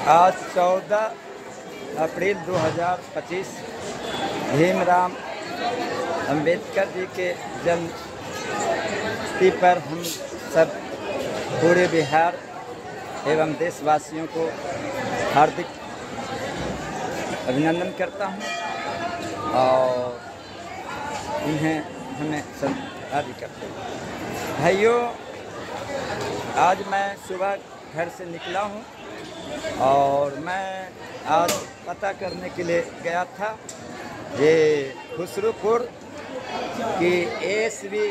आज 14 अप्रैल 2025 भीमराव अंबेडकर जी के जन्मतिथि पर हम सब पूरे बिहार एवं देशवासियों को हार्दिक अभिनंदन करता हूं और इन्हें हमें आदि करते हैं। भाइयों, आज मैं सुबह घर से निकला हूं और मैं आज पता करने के लिए गया था ये खुसरूपुर की एएसबी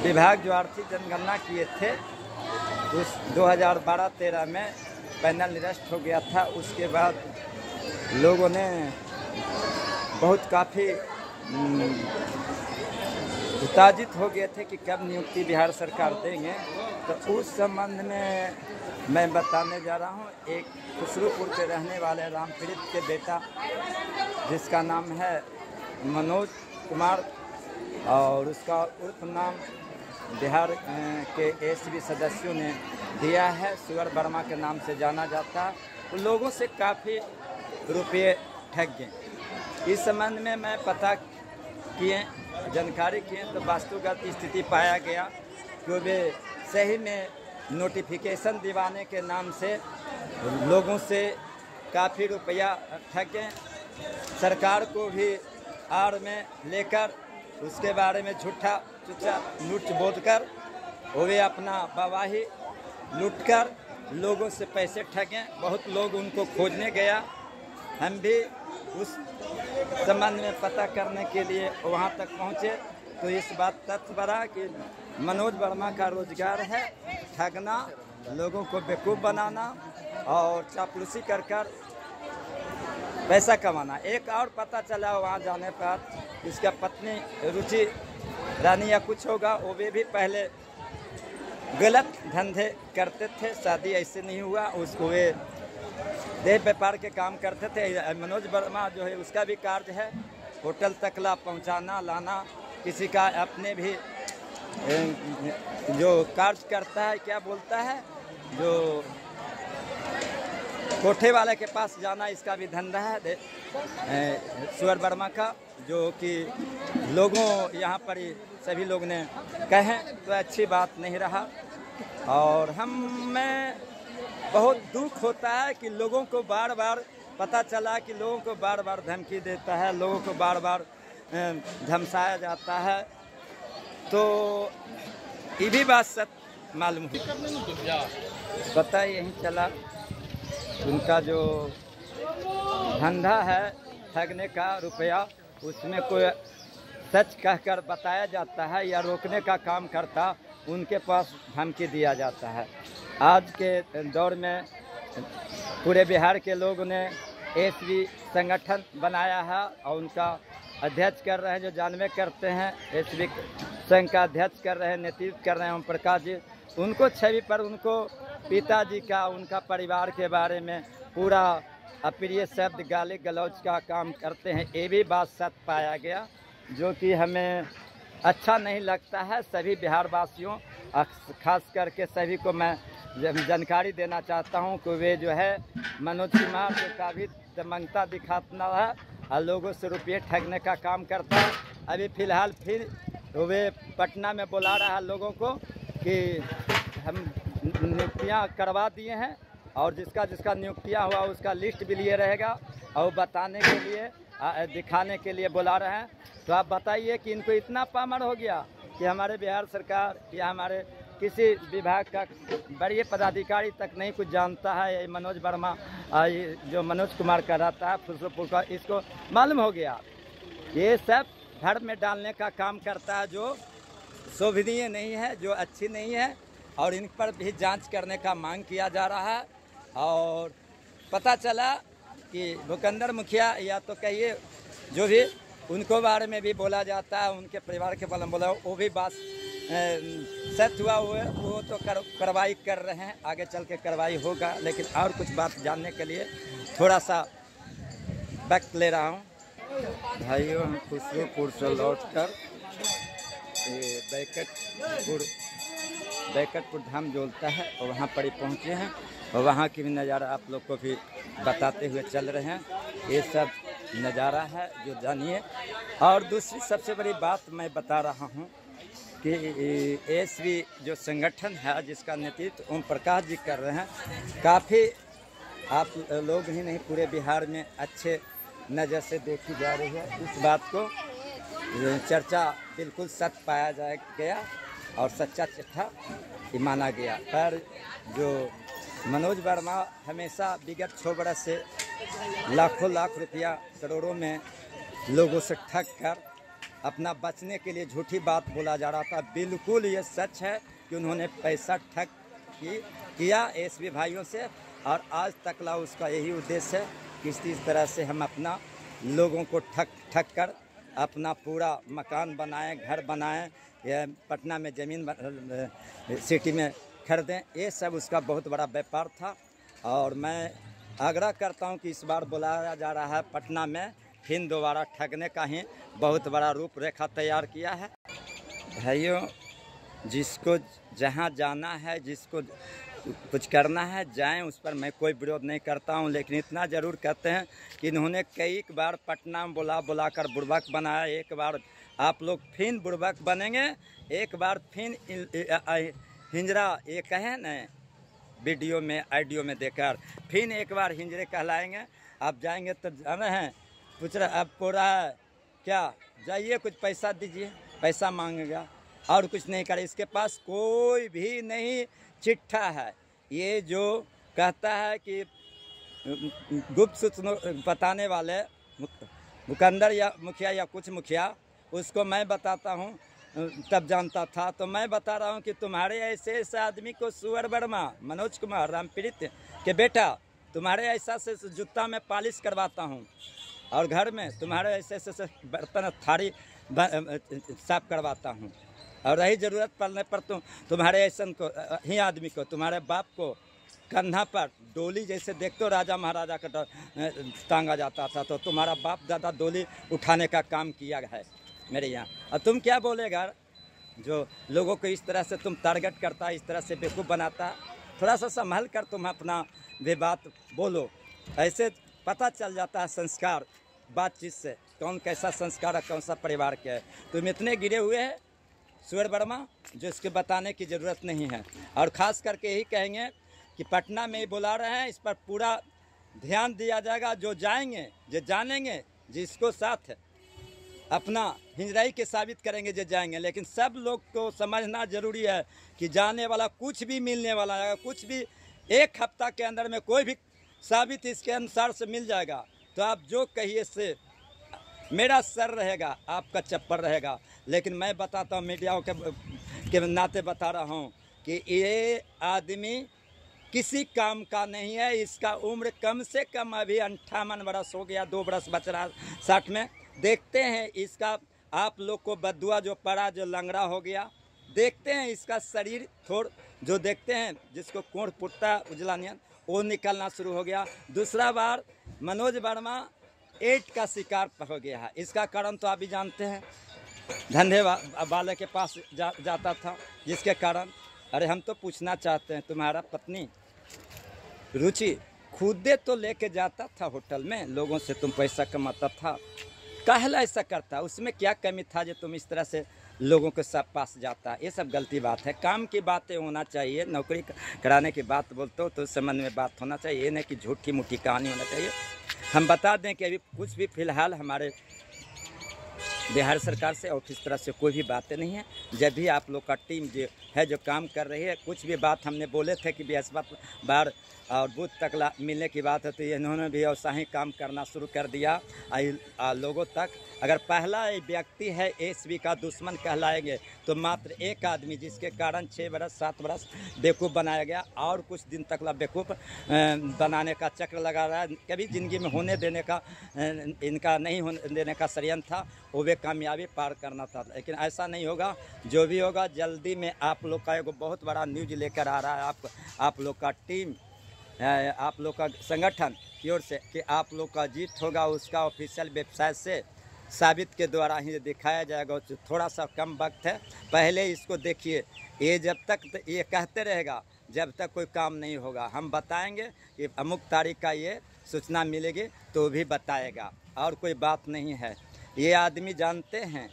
विभाग जो आर्थिक जनगणना किए थे उस 2012-13 में पैनल निरस्त हो गया था। उसके बाद लोगों ने बहुत काफ़ी उत्तेजित हो गए थे कि कब नियुक्ति बिहार सरकार देंगे। तो उस संबंध में मैं बताने जा रहा हूं। एक खुसरूपुर के रहने वाले रामपीड़ित के बेटा जिसका नाम है मनोज कुमार और उसका उर्फ नाम बिहार के एएसबी सदस्यों ने दिया है, सुअर वर्मा के नाम से जाना जाता है। उन लोगों से काफ़ी रुपये ठग गए। इस संबंध में मैं पता किए, जानकारी किए तो वास्तुगत स्थिति पाया गया कि वे सही में नोटिफिकेशन दिवाने के नाम से लोगों से काफ़ी रुपया ठग गए। सरकार को भी आड़ में लेकर उसके बारे में झूठा लूट बोलकर वे अपना वाहवाही लूटकर लोगों से पैसे ठगे। बहुत लोग उनको खोजने गया। हम भी उस संबंध में पता करने के लिए वहां तक पहुंचे तो इस बात तथ्य बना कि मनोज वर्मा का रोजगार है ठगना, लोगों को बेवकूफ़ बनाना और चापलूसी कर पैसा कमाना। एक और पता चला वहाँ जाने पर इसका पत्नी रुचि रानी या कुछ होगा, वो भी पहले गलत धंधे करते थे। शादी ऐसे नहीं हुआ, उसको वे देह व्यापार के काम करते थे। मनोज वर्मा जो है उसका भी कार्य है होटल तक ला पहुँचाना लाना। किसी का अपने भी जो कार्य करता है, क्या बोलता है, जो कोठे वाले के पास जाना, इसका भी धंधा है सुअर वर्मा का, जो कि लोगों यहाँ पर सभी लोग ने कहें तो अच्छी बात नहीं रहा। और हमें बहुत दुख होता है कि लोगों को बार बार पता चला कि लोगों को बार बार धमकी देता है, लोगों को बार बार धमकाया जाता है। तो ये भी बात सच मालूम हुई। पता यही चला उनका जो धंधा है ठगने का रुपया, उसमें कोई सच कहकर बताया जाता है या रोकने का काम करता, उनके पास धमकी दिया जाता है। आज के दौर में पूरे बिहार के लोगों ने एएसबी संगठन बनाया है और उनका अध्यक्ष कर रहे हैं, जो जानवे करते हैं एएसबी संघ का अध्यक्ष कर रहे हैं, नेतृत्व कर रहे हैं ओम प्रकाश जी। उनको छवि पर उनको पिताजी का, उनका परिवार के बारे में पूरा अप्रिय शब्द गाली गलौज का काम करते हैं। ये भी बात सच पाया गया, जो कि हमें अच्छा नहीं लगता है। सभी बिहार वासियों, खास करके सभी को मैं जानकारी देना चाहता हूं कि वे जो है मनोज कुमार जो काफ़ी दमंगता दिखाता है और लोगों से रुपये ठगने का काम करता है। अभी फ़िलहाल फिर वे पटना में बुला रहा है लोगों को कि हम नियुक्तियाँ करवा दिए हैं और जिसका जिसका नियुक्तियाँ हुआ उसका लिस्ट भी लिए रहेगा और बताने के लिए दिखाने के लिए बुला रहे हैं। तो आप बताइए कि इनको इतना पामर हो गया कि हमारे बिहार सरकार या हमारे किसी विभाग का बड़े पदाधिकारी तक नहीं कुछ जानता है। ये मनोज वर्मा जो मनोज कुमार का रहता है खुसरूपुर का, इसको मालूम हो गया। ये सब धर्म में डालने का काम करता है, जो शोभनीय नहीं है, जो अच्छी नहीं है और इन पर भी जांच करने का मांग किया जा रहा है। और पता चला कि भूपेंद्र मुखिया या तो कहिए जो भी उनको बारे में भी बोला जाता है, उनके परिवार के बारे में बोला, वो भी बात सच हुआ वो तो कार्रवाई कर रहे हैं, आगे चल के कार्रवाई होगा। लेकिन और कुछ बात जानने के लिए थोड़ा सा वक्त ले रहा हूँ। भाइयों, हम खुसरूपुर से लौटकर बैकटपुर धाम जोलता है और वहाँ पर ही पहुँचे हैं। और वहाँ की भी नज़ारा आप लोग को भी बताते हुए चल रहे हैं। ये सब नज़ारा है जो जानिए। और दूसरी सबसे बड़ी बात मैं बता रहा हूँ कि एसवी जो संगठन है जिसका नेतृत्व ओम प्रकाश जी कर रहे हैं, काफ़ी आप लोग ही नहीं पूरे बिहार में अच्छे नज़र से देखी जा रही है। इस बात को चर्चा बिल्कुल सच पाया गया और सच्चा चिट्ठा माना गया। पर जो मनोज वर्मा हमेशा विगत 6 बरस से लाखों लाख रुपया करोड़ों में लोगों से ठग कर अपना बचने के लिए झूठी बात बोला जा रहा था। बिल्कुल ये सच है कि उन्होंने पैसा ठग किया एसवी भाइयों से, और आज तक ला उसका यही उद्देश्य है कि इस तरह से हम अपना लोगों को ठग कर अपना पूरा मकान बनाएं, घर बनाएं, या पटना में ज़मीन सिटी में खरीदें। ये सब उसका बहुत बड़ा व्यापार था। और मैं आग्रह करता हूं कि इस बार बुलाया जा रहा है पटना में, फिर दोबारा ठगने का ही बहुत बड़ा रूपरेखा तैयार किया है। भाइयों, जिसको जहां जाना है, जिसको कुछ करना है, जाएं, उस पर मैं कोई विरोध नहीं करता हूं। लेकिन इतना ज़रूर कहते हैं कि इन्होंने कई बार पटना में बुलाकर बुड़बक बनाया। एक बार आप लोग फिर बुड़बक बनेंगे, एक बार फिर हिंजरा ये कहें न वीडियो में ऑडियो में देकर फिर एक बार हिंजरे कहलाएंगे। आप जाएंगे तो जाना है, पूछ रहा अब पूरा है क्या, जाइए कुछ पैसा दीजिए, पैसा मांगेगा और कुछ नहीं करे। इसके पास कोई भी नहीं चिट्ठा है। ये जो कहता है कि गुप्त सूचना बताने वाले मुकंदर या मुखिया या कुछ मुखिया, उसको मैं बताता हूँ तब जानता था। तो मैं बता रहा हूँ कि तुम्हारे ऐसे आदमी को सुअर वर्मा, मनोज कुमार रामप्रीत के बेटा, तुम्हारे ऐसा से जूता में पॉलिश करवाता हूँ और घर में तुम्हारे ऐसे बर्तन थारी साफ करवाता हूँ। और रही ज़रूरत पड़ने पर तुम्हारे ऐसा को ही आदमी को, तुम्हारे बाप को कंधा पर डोली जैसे देखते हो राजा महाराजा का टांगा जाता था, तो तुम्हारा बाप दादा डोली उठाने का काम किया है मेरे यहाँ। और तुम क्या बोलेगा जो लोगों को इस तरह से तुम टारगेट करता है, इस तरह से बेवकूफ़ बनाता है। थोड़ा सा संभल कर तुम अपना वे बात बोलो, ऐसे पता चल जाता है संस्कार बातचीत से, कौन कैसा संस्कार है, कौन सा परिवार के है। तुम इतने गिरे हुए हैं सुअर वर्मा जो इसके बताने की ज़रूरत नहीं है। और ख़ास करके यही कहेंगे कि पटना में ही बुला रहे हैं, इस पर पूरा ध्यान दिया जाएगा। जो जाएंगे, जो जानेंगे, जिसको साथ अपना हिंजराई के साबित करेंगे जो जाएंगे। लेकिन सब लोग को समझना जरूरी है कि जाने वाला कुछ भी मिलने वाला है। कुछ भी 1 हफ्ता के अंदर में कोई भी साबित इसके अनुसार से मिल जाएगा, तो आप जो कहिए से मेरा सर रहेगा, आपका चप्पल रहेगा। लेकिन मैं बताता हूँ, मीडिया के नाते बता रहा हूँ कि ये आदमी किसी काम का नहीं है। इसका उम्र कम से कम अभी 58 बरस हो गया, 2 बरस बच रहा 60 में। देखते हैं इसका, आप लोग को बदुआ जो पड़ा, जो लंगड़ा हो गया, देखते हैं इसका शरीर थोड़ जो देखते हैं जिसको कोढ़ पुटता उजला नियन, वो निकलना शुरू हो गया। दूसरा बार मनोज वर्मा एड्स का शिकार हो गया है। इसका कारण तो आप भी जानते हैं, धंधे वाले के पास जाता था, जिसके कारण अरे हम तो पूछना चाहते हैं, तुम्हारा पत्नी रुचि खुदे तो लेके जाता था होटल में, लोगों से तुम पैसा कमाता था, काहला ऐसा करता, उसमें क्या कमी था जो तुम इस तरह से लोगों के सब पास जाता। ये सब गलती बात है। काम की बातें होना चाहिए, नौकरी कराने की बात बोलते हो तो उस संबंध में बात होना चाहिए, ये नहीं कि झूठी मूठी कहानी होना चाहिए। हम बता दें कि अभी कुछ भी फिलहाल हमारे बिहार सरकार से और किस तरह से कोई भी बातें नहीं है। जब भी आप लोग का टीम जो है जो काम कर रही है, कुछ भी बात हमने बोले थे कि बृहस्पतिवार और बुध तक मिलने की बात है, तो इन्होंने भी ऐसा ही काम करना शुरू कर दिया लोगों तक। अगर पहला व्यक्ति है एसवी का दुश्मन कहलाएंगे तो मात्र एक आदमी, जिसके कारण 6 बरस 7 बरस बेवकूफ़ बनाया गया और कुछ दिन तक बेवकूफ़ बनाने का चक्र लगा रहा है। कभी ज़िंदगी में होने देने का इनका नहीं होने देने का षड्यंत्र था, वो वे कामयाबी पार करना था। लेकिन ऐसा नहीं होगा। जो भी होगा जल्दी में आप लोग का एक बहुत बड़ा न्यूज लेकर आ रहा है आप लोग का टीम, आप लोग का संगठन की ओर से कि आप लोग का जीत होगा। उसका ऑफिशियल वेबसाइट से साबित के द्वारा ही दिखाया जाएगा। थोड़ा सा कम वक्त है, पहले इसको देखिए। ये जब तक ये कहते रहेगा जब तक कोई काम नहीं होगा। हम बताएंगे कि अमुक तारीख का ये सूचना मिलेगी तो भी बताएगा, और कोई बात नहीं है। ये आदमी जानते हैं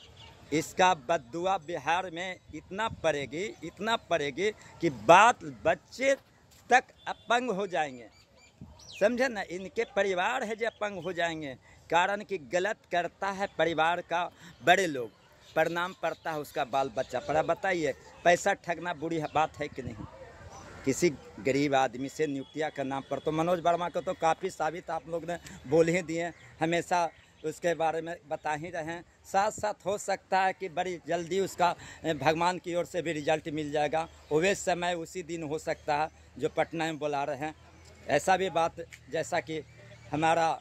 इसका बद्दुआ बिहार में इतना पड़ेगी कि बात बच्चे तक अपंग हो जाएंगे, समझे ना। इनके परिवार है जो अपंग हो जाएंगे, कारण कि गलत करता है परिवार का बड़े लोग, प्रणाम पड़ता है उसका बाल बच्चा पर। बताइए पैसा ठगना बुरी बात है कि नहीं? किसी गरीब आदमी से नियुक्तियां का नाम पर तो मनोज वर्मा को तो काफ़ी साबित आप लोग ने बोल ही दिए, हमेशा उसके बारे में बता ही रहे हैं। साथ साथ हो सकता है कि बड़ी जल्दी उसका भगवान की ओर से भी रिजल्ट मिल जाएगा, वह समय उसी दिन हो सकता है जो पटना में बुला रहे हैं। ऐसा भी बात जैसा कि हमारा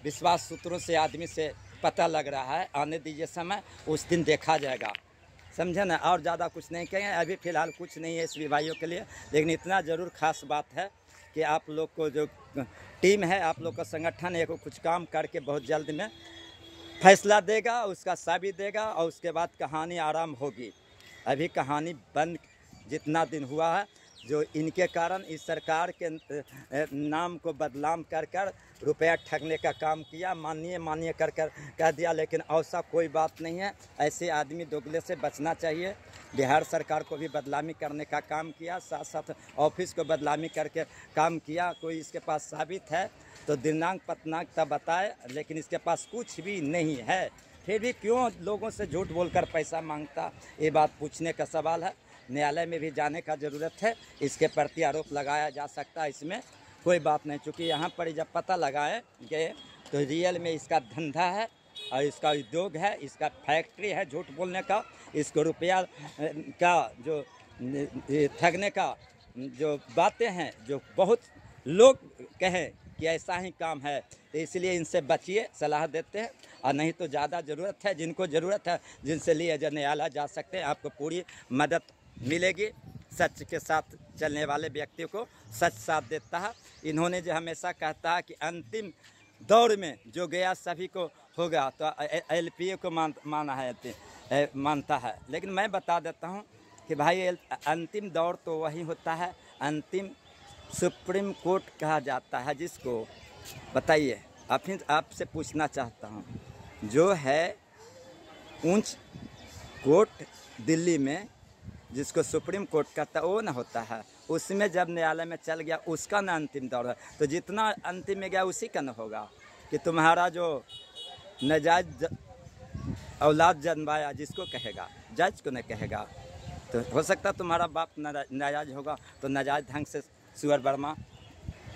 विश्वास सूत्रों से आदमी से पता लग रहा है, आने दीजिए समय, उस दिन देखा जाएगा, समझे ना। और ज़्यादा कुछ नहीं कहेंगे, अभी फ़िलहाल कुछ नहीं है एसबी भाइयों के लिए, लेकिन इतना ज़रूर खास बात है कि आप लोग को जो टीम है, आप लोग का संगठन है, कुछ काम करके बहुत जल्द में फैसला देगा, उसका साबित देगा, और उसके बाद कहानी आराम होगी। अभी कहानी बंद जितना दिन हुआ है, जो इनके कारण इस सरकार के नाम को बदनाम कर रुपया ठगने का काम किया, माननीय कर कह दिया, लेकिन ऐसा कोई बात नहीं है। ऐसे आदमी दोगले से बचना चाहिए। बिहार सरकार को भी बदनामी करने का काम किया, साथ साथ ऑफिस को बदनामी करके काम किया। कोई इसके पास साबित है तो दिनांक पतनाक तब बताए, लेकिन इसके पास कुछ भी नहीं है, फिर भी क्यों लोगों से झूठ बोलकर पैसा मांगता, ये बात पूछने का सवाल है। न्यायालय में भी जाने का ज़रूरत है, इसके प्रति आरोप लगाया जा सकता है, इसमें कोई बात नहीं। चूँकि यहाँ पर जब पता लगाए गए तो रियल में इसका धंधा है और इसका उद्योग है, इसका फैक्ट्री है झूठ बोलने का, इसको रुपया का जो ठगने का जो बातें हैं, जो बहुत लोग कहें कि ऐसा ही काम है, तो इसलिए इनसे बचिए, सलाह देते हैं। और नहीं तो ज़्यादा ज़रूरत है, जिनको ज़रूरत है, जिनसे लिए जो न्यायालय जा सकते हैं, आपको पूरी मदद मिलेगी। सच के साथ चलने वाले व्यक्ति को सच साथ देता है। इन्होंने जो हमेशा कहता है कि अंतिम दौर में जो गया सभी को होगा, तो एलपीए को मानता है। लेकिन मैं बता देता हूँ कि भाई अंतिम दौर तो वही होता है, अंतिम सुप्रीम कोर्ट कहा जाता है जिसको। बताइए, आपसे पूछना चाहता हूँ, जो है उच्च कोर्ट दिल्ली में जिसको सुप्रीम कोर्ट कहता है, वो ना होता है, उसमें जब न्यायालय में चल गया उसका ना अंतिम दौर है, तो जितना अंतिम में गया उसी का न होगा। कि तुम्हारा जो नाजायज औलाद जन्माया जिसको कहेगा, जज को नहीं कहेगा, तो हो सकता तुम्हारा बाप नाजायज होगा, तो नाजायज ढंग से सुअर वर्मा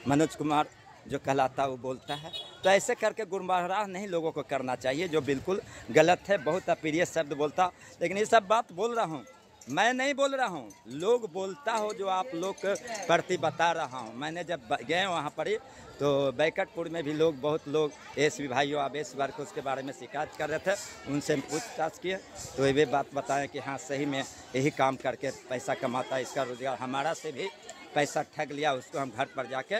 मनोज कुमार जो कहलाता है वो बोलता है। तो ऐसे करके गुमराह नहीं लोगों को करना चाहिए, जो बिल्कुल गलत है। बहुत अप्रिय शब्द बोलता, लेकिन ये सब बात बोल रहा हूँ, मैं नहीं बोल रहा हूँ, लोग बोलता हो जो आप लोग प्रति बता रहा हूँ। मैंने जब गए वहाँ पर ही तो बैकटपुर में भी लोग, बहुत लोग एसबी भाइयों आवेश बार को उसके बारे में शिकायत कर रहे थे, उनसे पूछताछ किए तो ये बात बताएं कि हाँ सही में यही काम करके पैसा कमाता है, इसका रोजगार। हमारा से भी पैसा ठग लिया, उसको हम घर पर जाके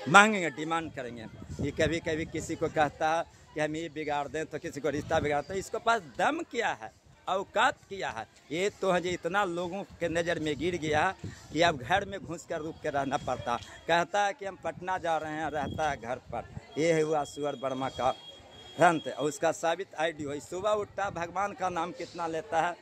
मांगेंगे, डिमांड करेंगे। ये कभी कभी किसी को कहता है कि हम ये बिगाड़ दें, तो किसी को रिश्ता बिगाड़ते, इसके पास दम क्या है, औकात किया है। ये तो है इतना लोगों के नज़र में गिर गया कि अब घर में घुस कर रुक के रहना पड़ता। कहता है कि हम पटना जा रहे हैं, रहता है घर पर। ये हुआ सुअर वर्मा का ग्रंथ, और उसका साबित आईडी हुई। सुबह उठता, भगवान का नाम कितना लेता है,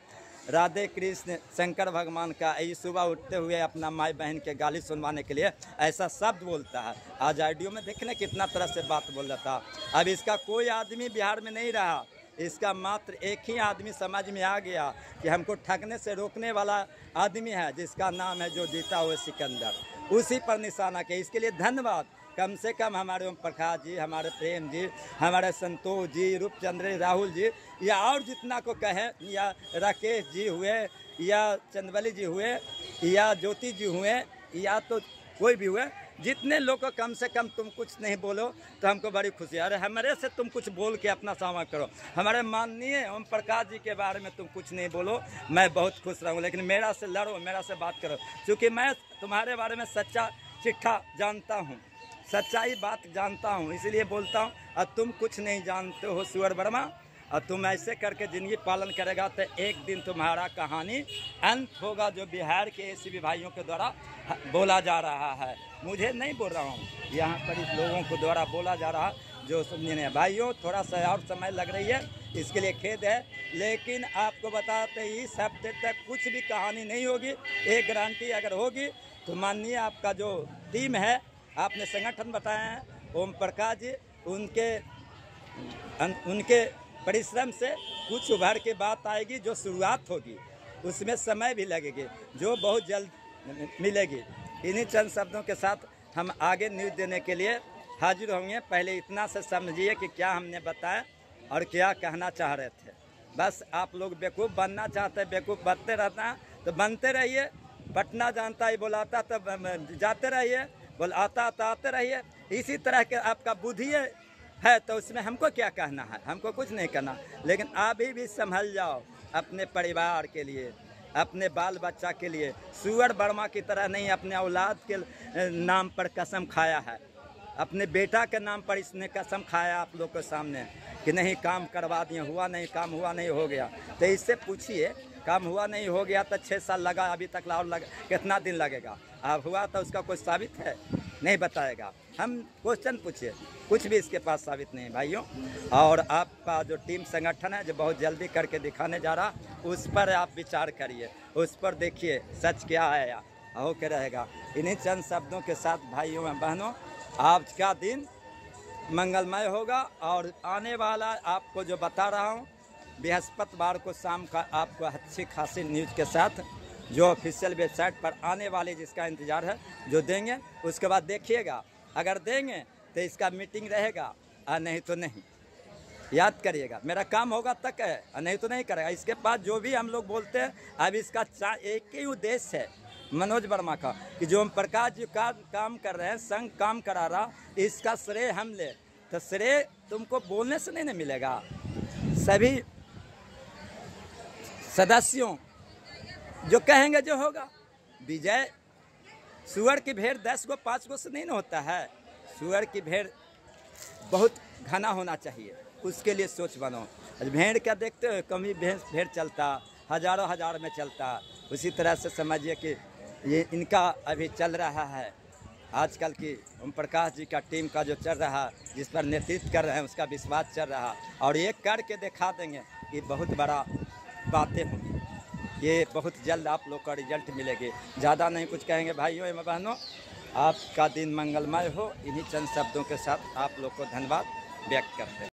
राधे कृष्ण शंकर भगवान का। ये सुबह उठते हुए अपना माई बहन के गाली सुनवाने के लिए ऐसा शब्द बोलता है। आज आईडियो में देखने कितना तरह से बात बोल रहा था। अब इसका कोई आदमी बिहार में नहीं रहा, इसका मात्र एक ही आदमी समझ में आ गया कि हमको ठगने से रोकने वाला आदमी है, जिसका नाम है जो जीता हुआ सिकंदर। उसी पर निशाना के, इसके लिए धन्यवाद। कम से कम हमारे ओम प्रकाश जी, हमारे प्रेम जी, हमारे संतोष जी, रूपचंद्र राहुल जी, या और जितना को कहें, या राकेश जी हुए, या चंदवली जी हुए, या ज्योति जी हुए, या तो कोई भी हुए, जितने लोग को कम से कम तुम कुछ नहीं बोलो तो हमको बड़ी खुशी है। अरे हमारे से तुम कुछ बोल के अपना सामना करो। हमारे माननीय ओम प्रकाश जी के बारे में तुम कुछ नहीं बोलो, मैं बहुत खुश रहूँ, लेकिन मेरा से लड़ो, मेरा से बात करो, क्योंकि मैं तुम्हारे बारे में सच्चा चिट्ठा जानता हूँ, सच्चाई बात जानता हूँ, इसलिए बोलता हूँ। और तुम कुछ नहीं जानते हो सुअर वर्मा, और तुम ऐसे करके जिंदगी पालन करेगा तो एक दिन तुम्हारा कहानी अंत होगा, जो बिहार के एसीबी भाइयों के द्वारा बोला जा रहा है। मुझे नहीं बोल रहा हूँ, यहाँ पर इस लोगों को द्वारा बोला जा रहा जो समझने। भाइयों थोड़ा सा और समय लग रही है, इसके लिए खेद है, लेकिन आपको बताते ही इस हफ्ते तक कुछ भी कहानी नहीं होगी। एक गारंटी अगर होगी तो माननीय आपका जो टीम है, आपने संगठन बताया है, ओम प्रकाश जी, उनके परिश्रम से कुछ उभर के बात आएगी, जो शुरुआत होगी उसमें समय भी लगेगी, जो बहुत जल्द मिलेगी। इन्हीं चंद शब्दों के साथ हम आगे न्यूज़ देने के लिए हाजिर होंगे। पहले इतना से समझिए कि क्या हमने बताया और क्या कहना चाह रहे थे। बस आप लोग बेवकूफ़ बनना चाहते हैं, बेवकूफ़ बनते रहना है तो बनते रहिए। पटना जानता ही बुलाता तो जाते रहिए, बोल आता तो आते रहिए। इसी तरह के आपका बुद्धि है तो उसमें हमको क्या कहना है, हमको कुछ नहीं करना। लेकिन अभी भी संभल जाओ अपने परिवार के लिए, अपने बाल बच्चा के लिए। सुअर वर्मा की तरह नहीं अपने औलाद के नाम पर कसम खाया है, अपने बेटा के नाम पर इसने कसम खाया आप लोग के सामने कि नहीं काम करवा दिए, हुआ नहीं, काम हुआ नहीं, हो गया। तो इससे पूछिए काम हुआ नहीं हो गया तो 6 साल लगा, अभी तक और कितना दिन लगेगा? अब हुआ तो उसका कुछ साबित है? नहीं बताएगा। हम क्वेश्चन पूछिए, कुछ भी इसके पास साबित नहीं भाइयों। और आपका जो टीम संगठन है जो बहुत जल्दी करके दिखाने जा रहा, उस पर आप विचार करिए, उस पर देखिए सच क्या है या हो के रहेगा। इन्हीं चंद शब्दों के साथ भाइयों और बहनों, आज का दिन मंगलमय होगा। और आने वाला आपको जो बता रहा हूँ, बृहस्पतिवार को शाम का आपको अच्छी खासी न्यूज़ के साथ जो ऑफिशियल वेबसाइट पर आने वाले, जिसका इंतज़ार है, जो देंगे उसके बाद देखिएगा। अगर देंगे तो इसका मीटिंग रहेगा और नहीं तो नहीं। याद करिएगा, मेरा काम होगा तक है और नहीं तो नहीं करेगा। इसके बाद जो भी हम लोग बोलते हैं, अब इसका एक ही उद्देश्य है मनोज वर्मा का कि जो ओम प्रकाश जी का काम कर रहे हैं, संघ काम करा रहा, इसका श्रेय हम ले तो श्रेय तुमको बोलने से नहीं ना मिलेगा। सभी सदस्यों जो कहेंगे जो होगा। विजय सुअर की भेड़ 10 गो 5 गो से नहीं ना होता है। सुअर की भेड़ बहुत घना होना चाहिए, उसके लिए सोच बनो। भेड़ क्या देखते हो, कमी भेड़ चलता हजारों हजार में चलता। उसी तरह से समझिए कि ये इनका अभी चल रहा है आजकल की ओम प्रकाश जी का टीम का जो चल रहा, जिस पर नेतृत्व कर रहे हैं, उसका विश्वास चल रहा। और ये करके दिखा देंगे कि बहुत बड़ा बातें होंगी। ये बहुत जल्द आप लोग का रिजल्ट मिलेगी। ज़्यादा नहीं कुछ कहेंगे भाइयों एवं बहनों, आपका दिन मंगलमय हो। इन्हीं चंद शब्दों के साथ आप लोग को धन्यवाद व्यक्त करते हैं।